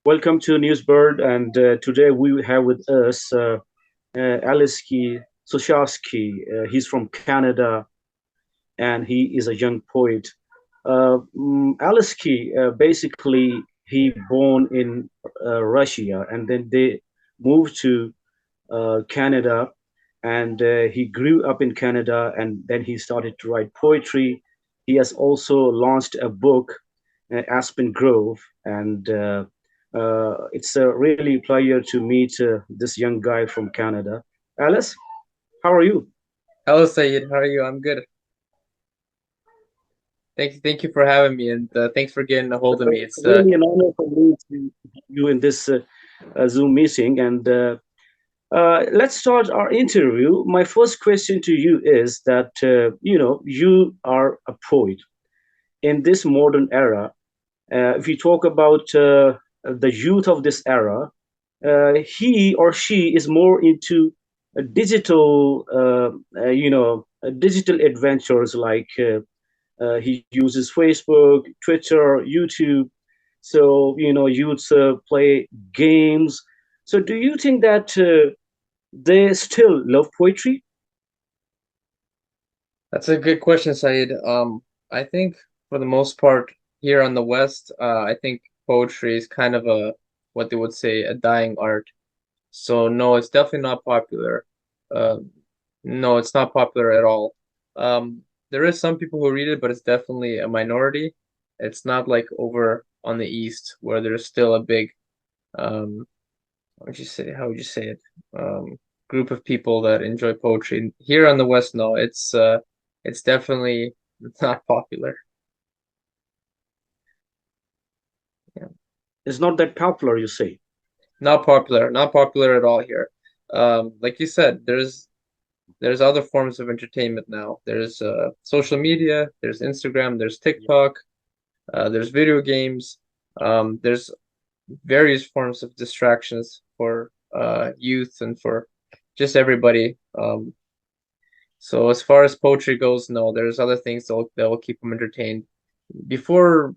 Welcome to Newsbird, and today we have with us Alexey Soshalskiy. He's from Canada, and he is a young poet. Alexey, basically, he born in Russia, and then they moved to Canada, and he grew up in Canada, and then he started to write poetry. He has also launched a book, Aspen Grove, and it's a really pleasure to meet this young guy from Canada. Alice, how are you? Hello, Sayed. How are you? I'm good. Thank you for having me, and thanks for getting a hold of me. It's really an honor for me to have you in this Zoom meeting, and let's start our interview. My first question to you is that you are a poet in this modern era. If we talk about the youth of this era, he or she is more into digital adventures like he uses Facebook, Twitter, YouTube. So youths play games. So do you think that they still love poetry? That's a good question, Sayed. I think for the most part here on the West, I think poetry is kind of a what they would say a dying art. So no, it's definitely not popular. Uh, no, it's not popular at all. There is some people who read it, but it's definitely a minority. It's not like over on the East where there's still a big um, how would you say it? Group of people that enjoy poetry. Here on the West, no, it's definitely not popular. Yeah. It's not that popular, you say. Not popular at all here. Like you said, there's other forms of entertainment now. There's social media, there's Instagram, there's Yeah. TikTok, there's video games, there's various forms of distractions for youth and for just everybody. So as far as poetry goes, no, there's other things that will keep them entertained. Before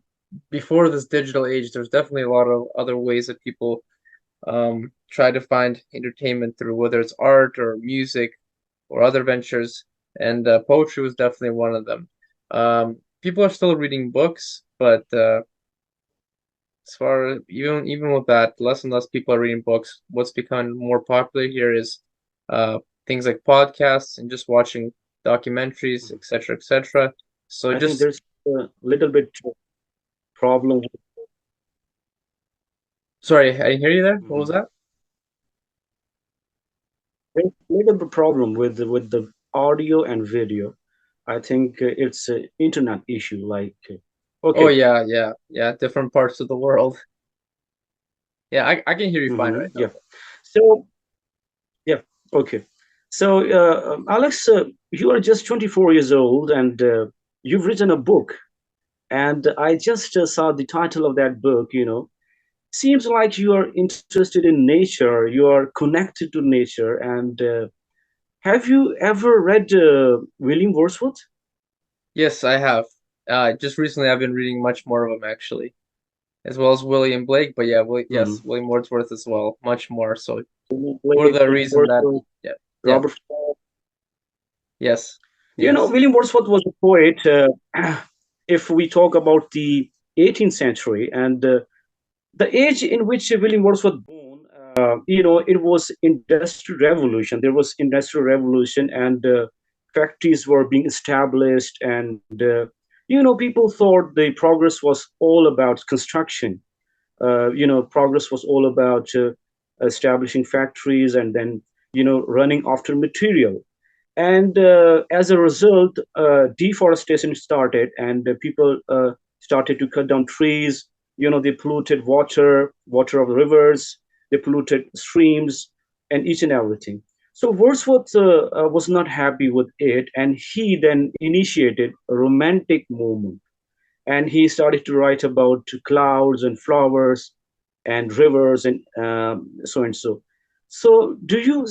before this digital age, there's definitely a lot of other ways that people try to find entertainment through, whether it's art or music or other ventures, and poetry was definitely one of them. People are still reading books, but as far as even with that, less and less people are reading books. What's become more popular here is uh, things like podcasts and just watching documentaries, etc., etc. So I think just there's a little bit problem. sorry, I didn't hear you there. What was Mhm. that? There's a little bit problem with the audio and video. I think it's an internet issue. Like, Oh okay, yeah, yeah, yeah. Different parts of the world. Yeah, I can hear you fine right now. yeah. So yeah, okay. So Alex, you are just 24 years old, and you've written a book. And I just saw the title of that book. Seems like you are interested in nature. You are connected to nature. And have you ever read William Wordsworth? Yes, I have. Just recently I've been reading much more of them actually, as well as William Blake. But yeah, Hmm. yes, William Wordsworth as well, much more. So for Blake, the William reason that, Wordsworth, yeah, yeah, Robert Frost. yes, yes. William Wordsworth was a poet. If we talk about the 18th century and the age in which William Wordsworth born, it was industrial revolution. There was industrial revolution, and factories were being established, and people thought the progress was all about construction. Progress was all about establishing factories and then running after material. And as a result, deforestation started, and people started to cut down trees. They polluted water of the rivers, they polluted streams, and each and everything. So Wordsworth was not happy with it, and he then initiated a romantic movement, and he started to write about clouds and flowers and rivers and so and so. So, do you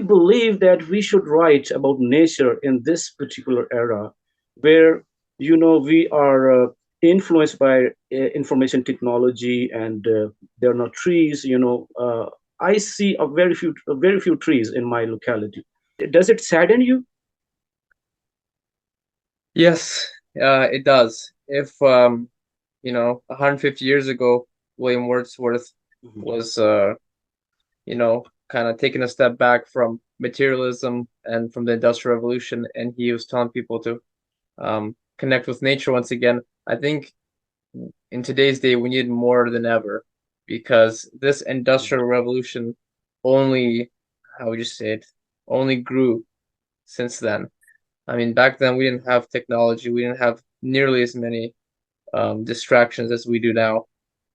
believe that we should write about nature in this particular era, where we are influenced by information technology, and there are no trees. I see a very few trees in my locality. Does it sadden you? Yes, it does. If 150 years ago, William Wordsworth Mhm. was kind of taking a step back from materialism and from the Industrial Revolution, and he was telling people to connect with nature once again. I think in today's day we need more than ever because this Industrial Revolution only, how would you say it, only grew since then. I mean, back then we didn't have technology, we didn't have nearly as many distractions as we do now,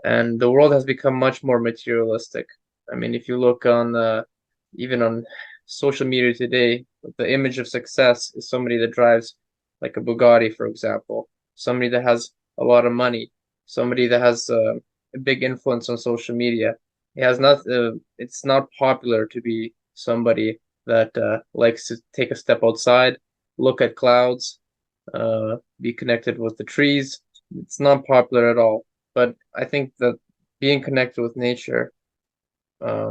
and the world has become much more materialistic. I mean, if you look on even on social media today, the image of success is somebody that drives like a Bugatti, for example, somebody that has a lot of money, somebody that has a big influence on social media. It's not popular to be somebody that likes to take a step outside, look at clouds, be connected with the trees. It's not popular at all. But I think that being connected with nature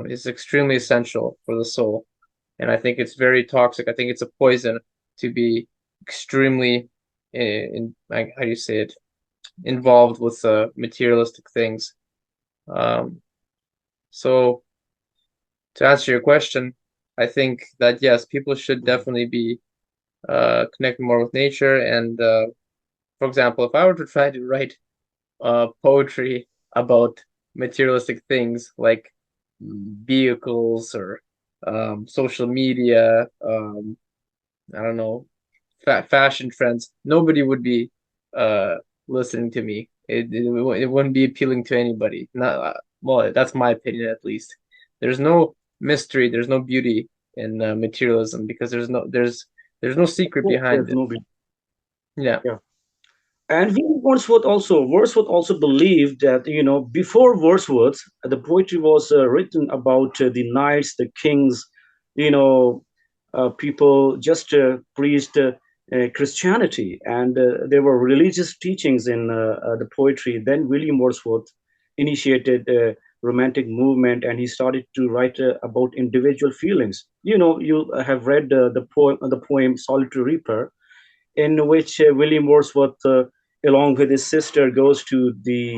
is extremely essential for the soul. And I think it's very toxic. I think it's a poison to be extremely like, how do you say it, involved with materialistic things. Um, so to answer your question, I think that yes, people should Mhm. definitely be connected more with nature. And for example, if I were to try to write poetry about materialistic things like vehicles or social media, I don't know, fashion trends, nobody would be uh, listening to me. It wouldn't be appealing to anybody. Not well, that's my opinion at least. There's no mystery, there's no beauty in materialism because there's no secret Oh, behind there's it. no. Yeah, Yeah. And Wordsworth also believed that, before Wordsworth, the poetry was written about the knights, the kings, you know, people just preached Christianity, and there were religious teachings in the poetry. Then William Wordsworth initiated a romantic movement, and he started to write about individual feelings. You have read the poem "Solitary Reaper," in which William Wordsworth, along with his sister, goes to the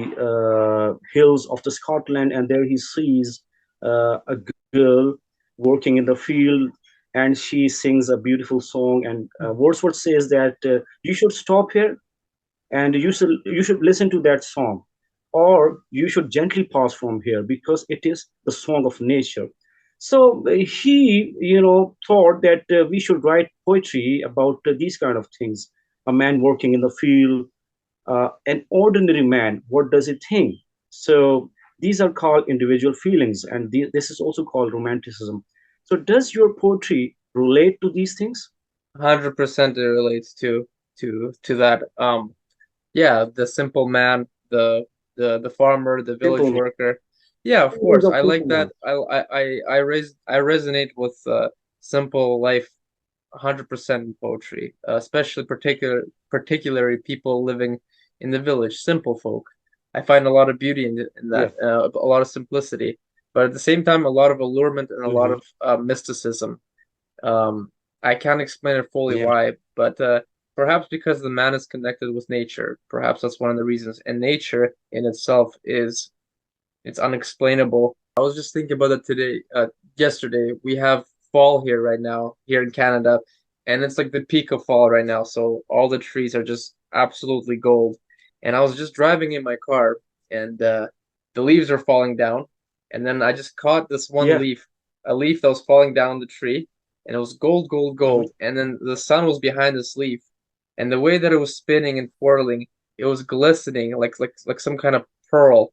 hills of the Scotland, and there he sees a girl working in the field, and she sings a beautiful song. And Wordsworth says that you should stop here and you should listen to that song, or you should gently pass from here because it is the song of nature. So he thought that we should write poetry about these kind of things. A man working in the field, an ordinary man, what does he think? So these are called individual feelings, and this is also called romanticism. So does your poetry relate to these things? 100% it relates to that. Yeah, the simple man, the farmer, the village Simple man. worker. Yeah, of Feelings course. of I like simple that. man. I resonate with simple life 100% in poetry, especially particularly people living in the village, simple folk. I find a lot of beauty in Yeah. that, a lot of simplicity, but at the same time, a lot of allurement and a lot Hmm. of mysticism. Um, I can't explain it fully Yeah. why, but perhaps because the man is connected with nature. Perhaps that's one of the reasons. And nature in itself is it's unexplainable. I was just thinking about it today, yesterday. We have fall here right now, here in Canada, and it's like the peak of fall right now. So all the trees are just absolutely gold. And I was just driving in my car, and the leaves are falling down. And then I just caught this one Yeah. leaf, a leaf that was falling down the tree, and it was gold, gold, Hmm. gold. And then the sun was behind this leaf, and the way that it was spinning and twirling, it was glistening like some kind of pearl,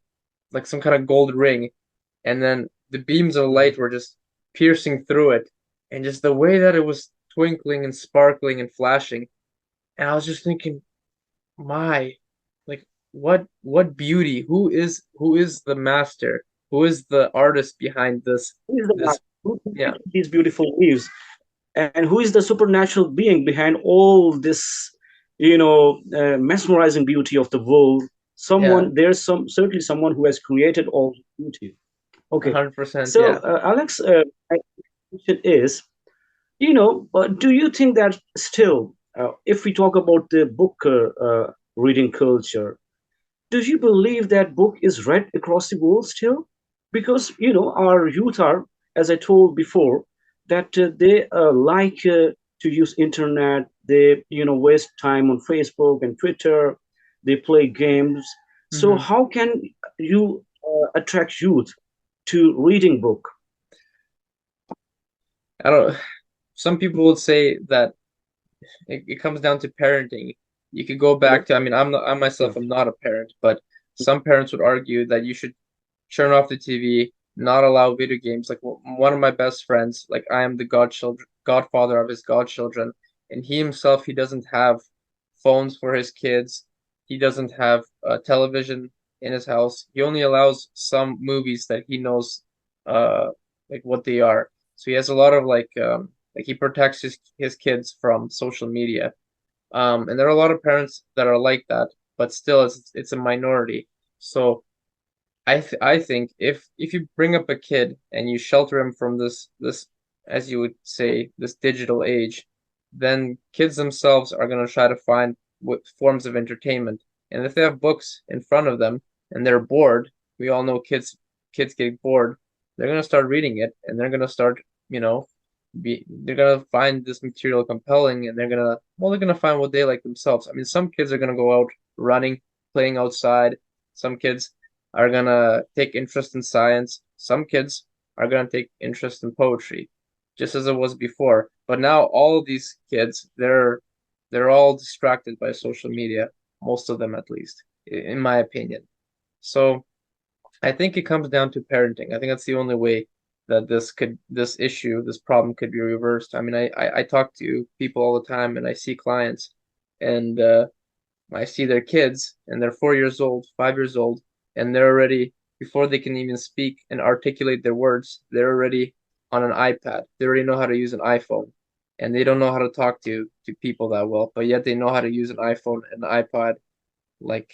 like some kind of gold ring, and then the beams of Hmm. light were just piercing through it, and just the way that it was twinkling and sparkling and flashing. And I was just thinking, my, like what beauty? Who is the master? Who is the artist behind this Who is the man this who yeah. created these beautiful leaves? And who is the supernatural being behind all this, mesmerizing beauty of the world. Yeah, There's certainly someone who has created all beauty. Okay, 100%. so Yeah. Alex, my question is, do you think that still, if we talk about the book reading culture, do you believe that book is read across the world still? Because our youth are, as I told before, that they like to use internet. They waste time on Facebook and Twitter. They play games. So hmm how can you attract youth to reading book? I don't. Some people would say that it comes down to parenting. You could go Yeah, back to, I mean, I yeah. myself am not a parent, but some parents would argue that you should turn off the TV, not allow video games. Like one of my best friends, like I am the godfather of his godchildren, and he himself, he doesn't have phones for his kids. He doesn't have a television in his house. He only allows some movies that he knows, uh, like what they are. So he has a lot of like he protects his kids from social media. And there are a lot of parents that are like that, but still, it's a minority. So I think if you bring up a kid and you shelter him from this as you would say this digital age, then kids themselves are going to try to find what forms of entertainment. And if they have books in front of them and they're bored, we all know kids get bored. They're going to start reading it and they're going to start, you know, they're going to find this material compelling and they're going to find what they like themselves. I mean, some kids are going to go out running, playing outside. Some kids are gonna take interest in science. Some kids are gonna take interest in poetry, just as it was before. But now all of these kids, they're all distracted by social media, most of them at least, in my opinion. So I think it comes down to parenting. I think that's the only way that this problem could be reversed. I mean, I talk to people all the time and I see clients and I see their kids and they're 4 years old, 5 years old, and they're already, before they can even speak and articulate their words, they're already on an iPad. They already know how to use an iPhone. And they don't know how to talk to people that well, but yet they know how to use an iPhone and an iPad like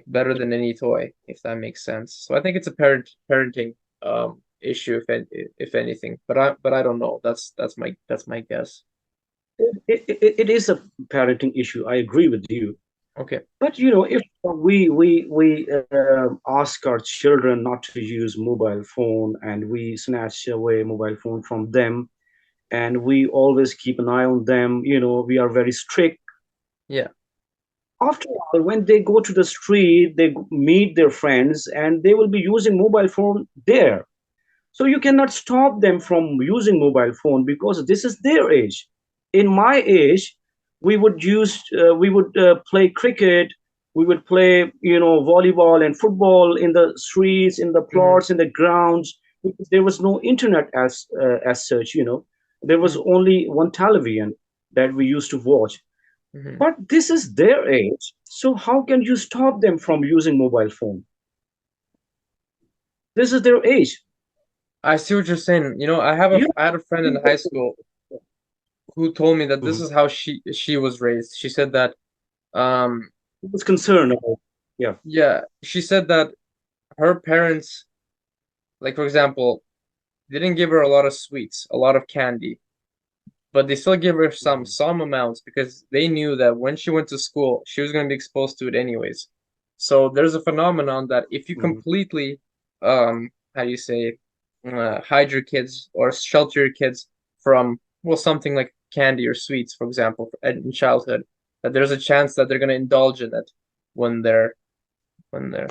better than any toy, if that makes sense. So I think it's a parenting issue if anything. But I don't know. That's my guess. It is a parenting issue. I agree with you. Okay. But if we ask our children not to use mobile phone and we snatch away mobile phone from them, and we always keep an eye on them, we are very strict. Yeah. After a while, when they go to the street, they meet their friends, and they will be using mobile phone there. So you cannot stop them from using mobile phone because this is their age. In my age, we would play cricket, we would play volleyball and football in the streets, in the hmm plots, in the grounds, because there was no internet as such. There was hmm only one television that we used to watch. hmm But this is their age, so how can you stop them from using mobile phone? This is their age. I see what you're saying. You I had a friend in high school who told me that this Mhm. is how she was raised. She said that um Was concerned about. Yeah. yeah, she said that her parents, like for example, they didn't give her a lot of sweets, a lot of candy, but they still gave her Mhm. some amounts because they knew that when she went to school, she was going to be exposed to it anyways. So there's a phenomenon that if you Mhm. completely how do you say hide your kids or shelter your kids from well something like candy or sweets, for example, in childhood, that there's a chance that they're going to indulge in it when they're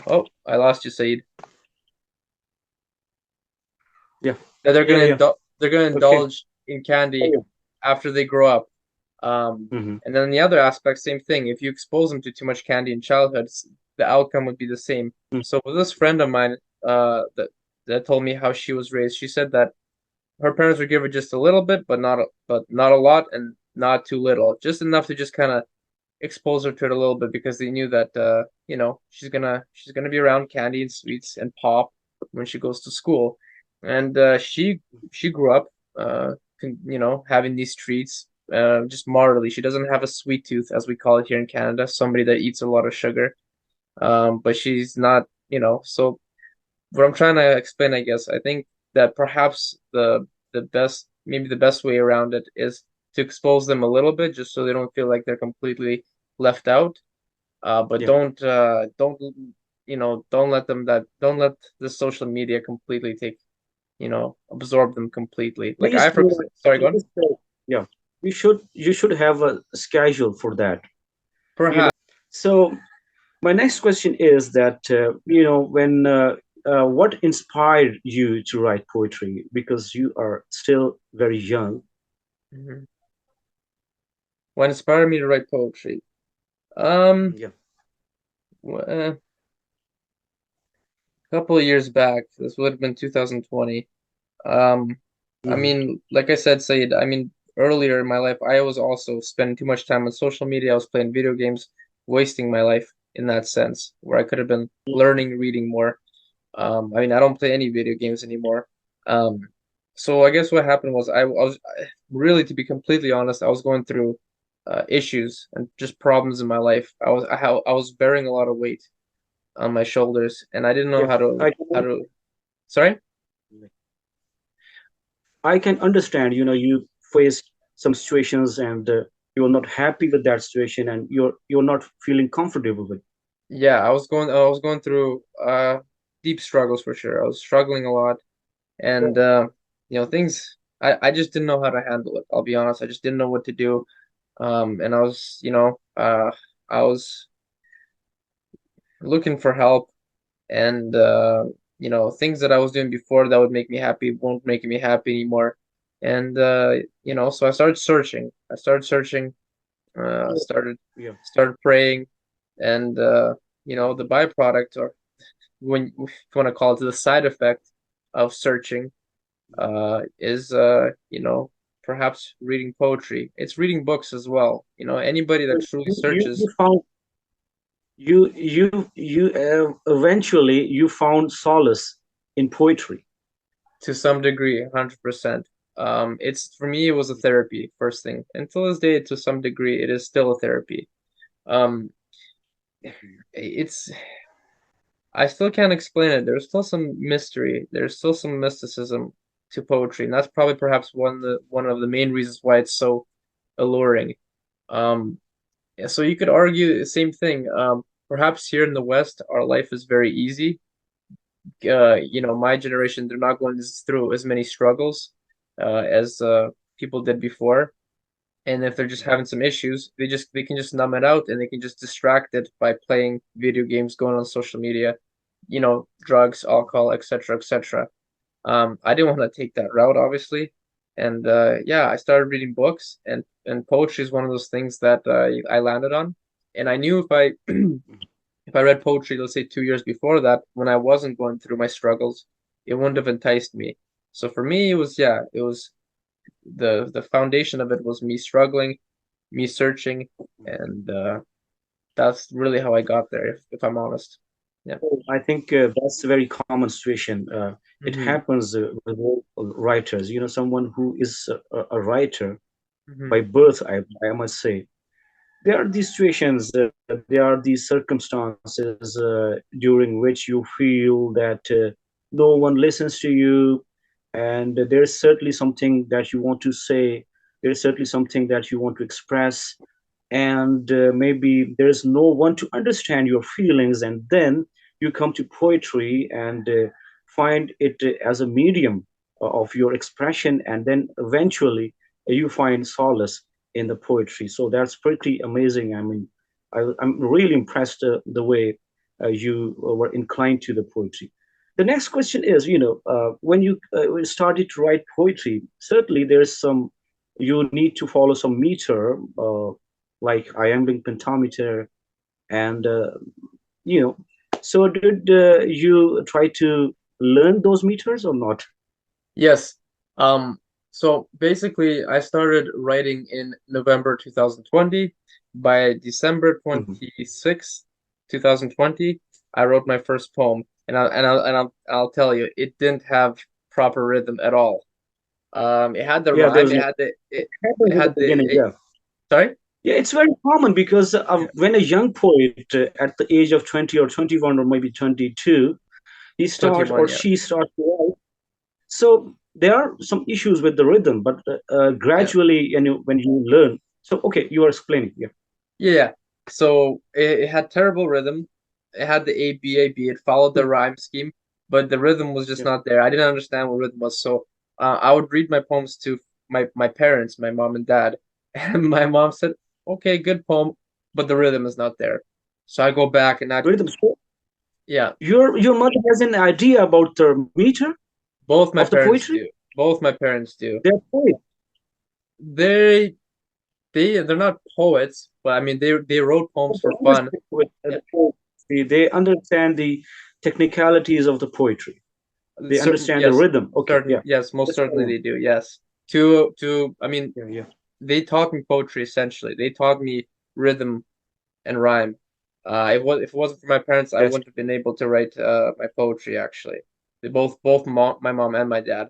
oh, I lost you, Saeed. Yeah. That Yeah. Yeah. they're gonna Okay. indulge in candy Oh, after they grow up. yeah. Hmm. And then the other aspect, same thing. If you expose them to too much candy in childhood, the outcome would be the same. So with this friend of mine, that told me how she was raised, she said that her parents would give her just a little bit, but not a lot and not too little, just enough to just kind of expose her to it a little bit because they knew that she's gonna be around candy and sweets and pop when she goes to school, and she grew up having these treats. just moderately. She doesn't have a sweet tooth, as we call it here in Canada, somebody that eats a lot of sugar. But she's not, so what I'm trying to explain, I guess, I think that perhaps maybe the best way around it is to expose them a little bit, just so they don't feel like they're completely left out. But Yeah. don't let the social media completely absorb them completely. Like I, Least, for sorry, at go on. least, yeah, you should have a schedule for that. You know. Perhaps. So my next question is that when what inspired you to write poetry? Because you are still very young. Mhm. What inspired me to write poetry? Um, Yeah. a couple of years back, this would have been 2020. Um, I Hmm. mean, like I said, Said, I mean, earlier in my life, I was also spending too much time on social media. I was playing video games, wasting my life in that sense, where I could have been learning, reading more. I mean, I don't play any video games anymore. Um, so I guess what happened was really, to be completely honest, I was going through issues and just problems in my life. I was bearing a lot of weight on my shoulders, and I didn't know Yeah, how to. Sorry? I can understand. You faced some situations, and you're not happy with that situation, and you're not feeling comfortable with. Yeah, I was going through deep struggles for sure. I was struggling a lot, and things I just didn't know how to handle it. I'll be honest, I just didn't know what to do. And I was looking for help, and things that I was doing before that would make me happy won't make me happy anymore. And so I started searching. Yeah. Started Yeah. started praying, and the byproduct, or when if you want to call it, the side effect of searching, is perhaps reading poetry. It's reading books as well. Anybody that So truly you searches, found you eventually you found solace in poetry. to some degree, 100%. It's for me, it was a therapy first thing. Until this day, to some degree, it is still a therapy. Um, it's I still can't explain it. There's still some mystery. There's still some mysticism to poetry, and that's probably perhaps one of the main reasons why it's so alluring. Um, yeah, so you could argue the same thing. Perhaps here in the West, our life is very easy. My generation, they're not going through as many struggles as people did before. And if they're just having some issues, they can just numb it out, and they can just distract it by playing video games, going on social media, drugs, alcohol, etc., etc. I didn't want to take that route, obviously, and yeah, I started reading books, and poetry is one of those things that I landed on, and I knew if I read poetry, let's say 2 years before that, when I wasn't going through my struggles, it wouldn't have enticed me. So for me, it was the foundation of it was me struggling, me searching, and that's really how I got there, if I'm honest. Yeah. I think that's a very common situation. It Hmm. happens with all writers. Someone who is a writer Hmm. by birth, I must say. There are these situations, there are these circumstances during which you feel that no one listens to you, and there's certainly something that you want to say, there's certainly something that you want to express, and maybe there's no one to understand your feelings, and then you come to poetry and find it as a medium of your expression, and then eventually you find solace in the poetry. So that's pretty amazing. I mean, I'm really impressed the way you were inclined to the poetry. The next question is, when you started to write poetry, certainly there's some, you need to follow some meter, like iambic pentameter, and you know. So did you try to learn those meters or not? Yes. Um, so basically, I started writing in November 2020. By December Mhm. 26th, 2020, I wrote my first poem, and I'll tell you, it didn't have proper rhythm at all. It had the Yeah, there rhyme. was It no. had the it, It it happens in the had beginning. the Yeah. sorry, Yeah, it's very common because yeah, when a young poet at the age of 20 or 21 or maybe 22, he starts 21, or yeah, she starts to write. So there are some issues with the rhythm, but yeah, gradually, when you learn. So okay, you are explaining. Yeah. yeah. So it had terrible rhythm. It had the A B A B. It followed the Hmm. rhyme scheme, but the rhythm was just Yeah. not there. I didn't understand what rhythm was, so I would read my poems to my parents, my mom and dad, and my mom said, "Okay, good poem, but the rhythm is not there." So I go back and I Rhythm. So yeah, your mother has an idea about the meter both my of the parents poetry. do. Both my parents do. They're poets. They they're not poets, but I mean they wrote poems They for fun. understand with Yeah, the poetry. They understand the technicalities of the poetry. They certain understand the yes, rhythm. Okay. certain Yeah. yes, most Let's go certainly on. they do. Yes. To I mean Yeah. Yeah. they taught me poetry essentially. They taught me rhythm and rhyme. If it wasn't for my parents, I That's wouldn't have been able to write my poetry actually. They both my mom and my dad.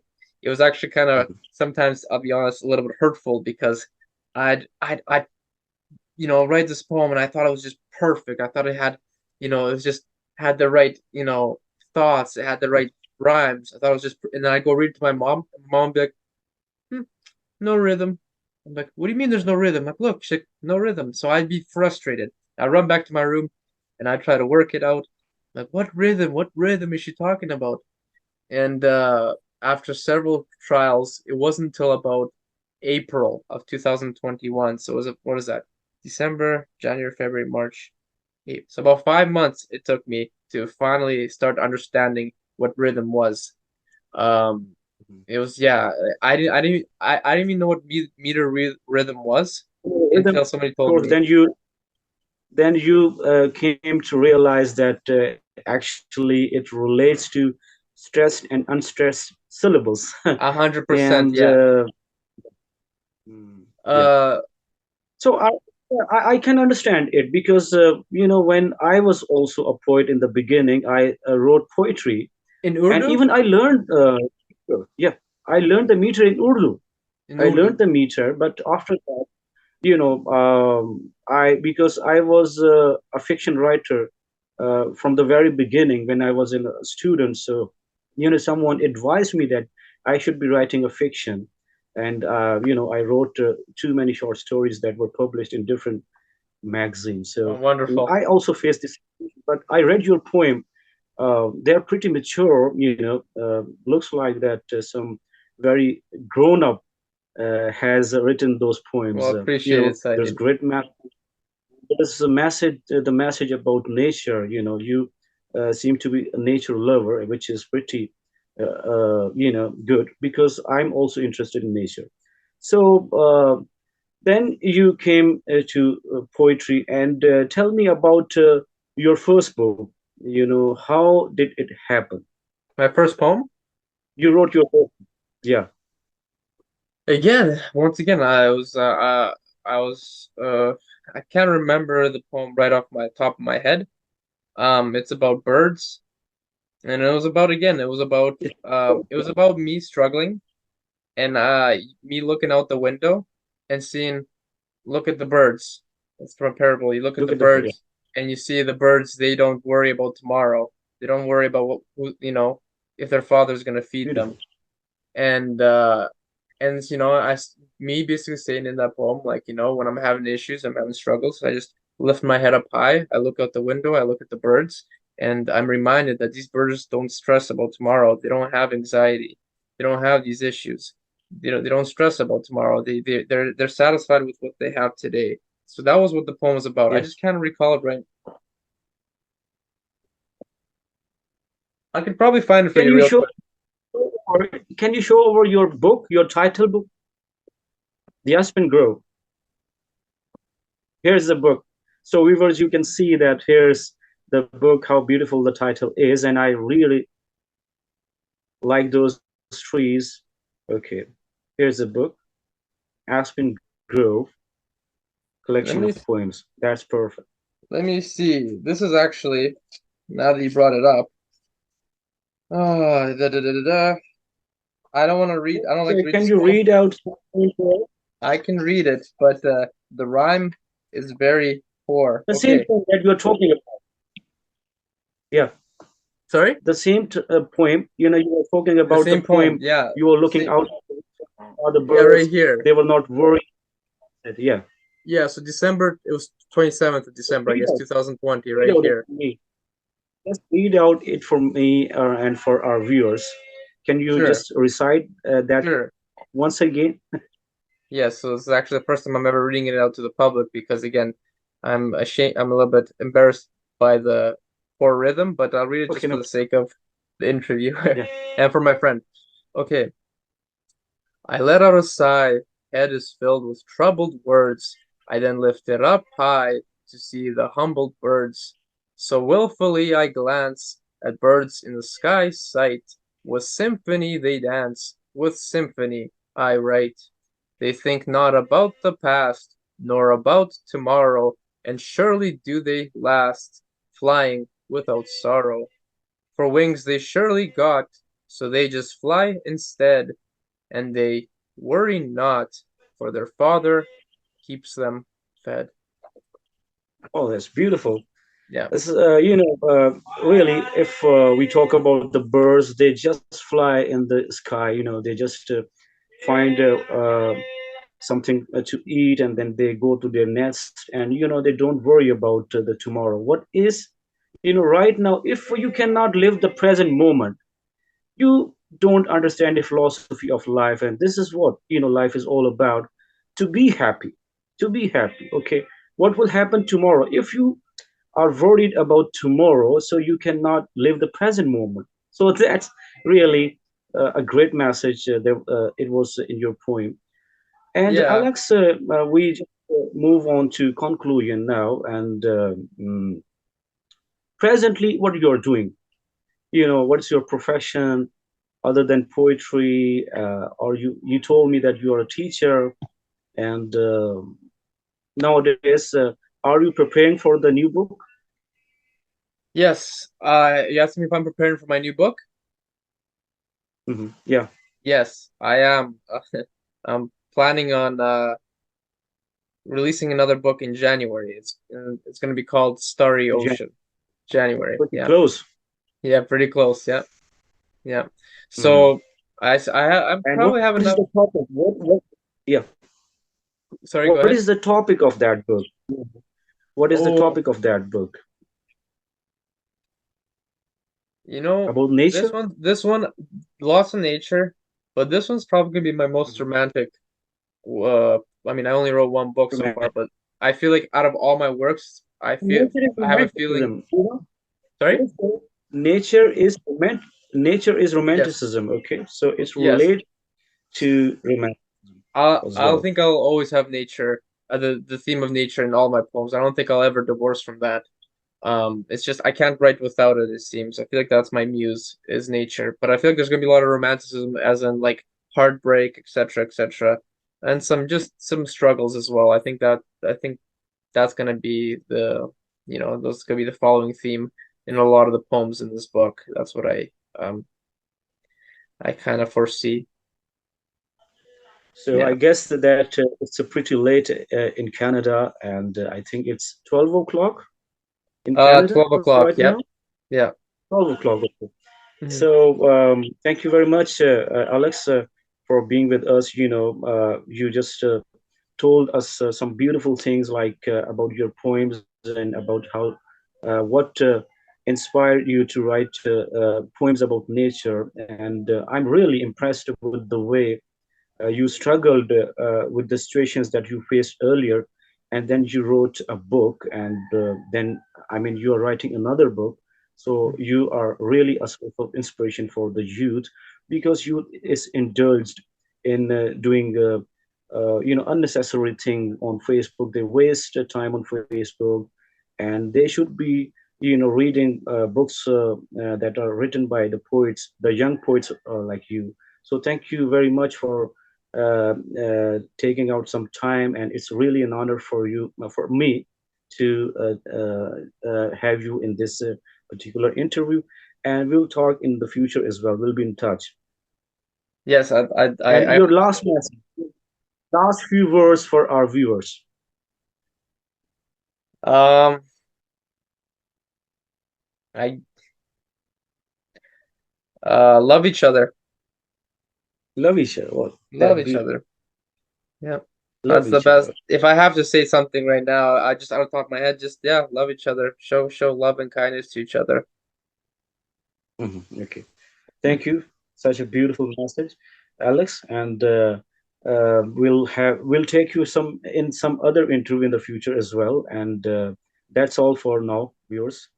It was actually kind of sometimes I'll be honest a little bit hurtful because I'd write this poem and I thought it was just perfect. I thought it had, it was just had the right, thoughts. It had the right rhymes. I thought it was just, and then I go read it to my mom. And mom would be like, hmm, no rhythm. I'm like, what do you mean there's no rhythm? I'm like, look, she's like, no rhythm. So I'd be frustrated. I run back to my room and I try to work it out. I'm like, what rhythm? What rhythm is she talking about? And after several trials, it wasn't until about April of 2021. So it was what is that? December, January, February, March, April. So about 5 months it took me to finally start understanding what rhythm was. Um, it was yeah. I didn't even know what meter rhythm was rhythm. until somebody Of told course, me. then you came to realize that actually it relates to stressed and unstressed syllables. 100%, And yeah. yeah. Uh, So I can understand it because when I was also a poet in the beginning, I wrote poetry, in and Urdu, even I learned yeah, I learned the meter in Urdu. in I Urdu. learned the meter, but after that, I because I was a fiction writer from the very beginning when I was a student. So someone advised me that I should be writing a fiction, and I wrote too many short stories that were published in different magazines. Oh, So wonderful. I also faced this, but I read your poem. They're pretty mature. Looks like that some very grown up has written those Well, poems. appreciate it, There's Saeed. great math. There's a message, the message about nature. You seem to be a nature lover, which is pretty, good because I'm also interested in nature. So then you came to poetry, and tell me about your first book. How did it happen? My first poem? You wrote your book. Yeah. Again, once again, I was, I can't remember the poem right off my top of my head. It's about birds, and it was about, again, it was about me struggling and me looking out the window and seeing, look at the birds. It's from a parable. You look at Look the at the book. Yeah. birds and you see the birds, they don't worry about tomorrow. They don't worry about if their father's gonna feed Beautiful. them. And me basically saying in that poem, like, when I'm having issues, I'm having struggles, I just lift my head up high, I look out the window, I look at the birds, and I'm reminded that these birds don't stress about tomorrow. They don't have anxiety. They don't have these issues. They don't stress about tomorrow. They're satisfied with what they have today. So that was what the poem was about. I Yeah. just can't recall it right. I could probably find it for Can you you real show quick. or can you show over your book, your title book, The Aspen Grove? Here's the book. So viewers, you can see that here's the book, how beautiful the title is, and I really like those trees. Okay, here's the book, Aspen Grove, collection Let of me poems. That's perfect. let me see. This is actually, now that you brought it up. Da, da, da, da, da. I don't want to read. I don't like to read Can this you poem. read out something for us? I can read it, but the rhyme is very poor. The same Okay, thing that you're talking about? Yeah, sorry. the same poem. You were talking The about the same poem. poem. Yeah, You were looking same. out for the Yeah, right birds. here. They were not worried. Yeah. Yeah, so December. It was 27th of December, I Read guess, out, 2020. read Right out it here. for me. Just read out it for me and for our viewers. Can you Sure, just recite that sure. once again? Yeah, so this is actually the first time I'm ever reading it out to the public because again, I'm ashamed. I'm a little bit embarrassed by the poor rhythm, but I'll read it Okay, just for no, the sake of the interview yeah. and for my friend. Okay. I let out a sigh, head is filled with troubled words. I then lift it up high to see the humbled birds. So wilfully I glance at birds in the sky sight. With symphony they dance, with symphony I write. They think not about the past, nor about tomorrow, and surely do they last, flying without sorrow. For wings they surely got, so they just fly instead and they worry not, for their Father keeps them fed. Oh, that's beautiful. Yeah. This, really, if we talk about the birds, they just fly in the sky. They just find something to eat, and then they go to their nest, and they don't worry about the tomorrow. What is, right now, if you cannot live the present moment, you don't understand the philosophy of life, and this is what life is all about. To be happy, to be happy. Okay, what will happen tomorrow? If you are worried about tomorrow, so you cannot live the present moment. So that's really a great message it was in your poem. And Yeah. Alex, we just move on to conclusion now. And presently, what you're doing? What's your profession other than poetry? Or you told me that you are a teacher, and nowadays, are you preparing for the new book? Yes. You asked me if I'm preparing for my new book? Yeah. Yes, I am. I'm planning on releasing another book in January. It's going to be called Starry Yeah, Ocean. January. pretty Yeah. close. Yeah, pretty close. Yeah. Yeah. Mhm. So I'm And probably what have is the enough. topic? Yeah, Sorry, go what ahead. is the topic of that book? What is the Oh, topic of that book? you know, About nature? this one, lots of nature, but this one's probably gonna be my most Mhm. romantic. Uh, I mean, I only wrote one book so far, Romantic. but I feel like out of all my works, Nature is I have a feeling. romanticism. Sorry? Nature is nature is Yes, romanticism. Okay, so it's yes. related to romanticism as I'll well. think I'll always have nature, the theme of nature in all my poems. I don't think I'll ever divorce from that. It's just I can't write without it, it seems. I feel like that's my muse is nature. But I feel like there's gonna be a lot of romanticism as in like heartbreak, etc., etc. And some struggles as well. I think that's gonna be those gonna be the following theme in a lot of the poems in this book. That's what I kind of foresee. So I Yeah. guess that it's a pretty late in Canada, and I think it's 12 o'clock in Canada 12 right o'clock. now. Yep. Yeah. 12 o'clock. Okay. Mhm. So thank you very much, Alex, for being with us. You just told us some beautiful things like about your poems and about how what inspired you to write poems about nature. And I'm really impressed with the way you struggled with the situations that you faced earlier, and then you wrote a book, and then I mean you are writing another book. So you are really a source of inspiration for the youth, because youth is indulged in doing unnecessary thing on Facebook. They waste time on Facebook, and they should be reading books that are written by the poets, the young poets like you. So thank you very much for taking out some time, and it's really an honor for you, for me, to have you in this particular interview. And we'll talk in the future as well. We'll be in touch. Yes, And I your last message, last few words for our viewers. um I love each other. Love each other. Well, Love that each beautiful. other. Yeah. Love That's the each best. other. If I have to say something right now, I just out of the top of my head, just yeah, love each other. Show love and kindness to each other. Okay. Thank you. Such a beautiful message, Alex. And we'll take you some in some other interview in the future as well. And that's all for now, viewers.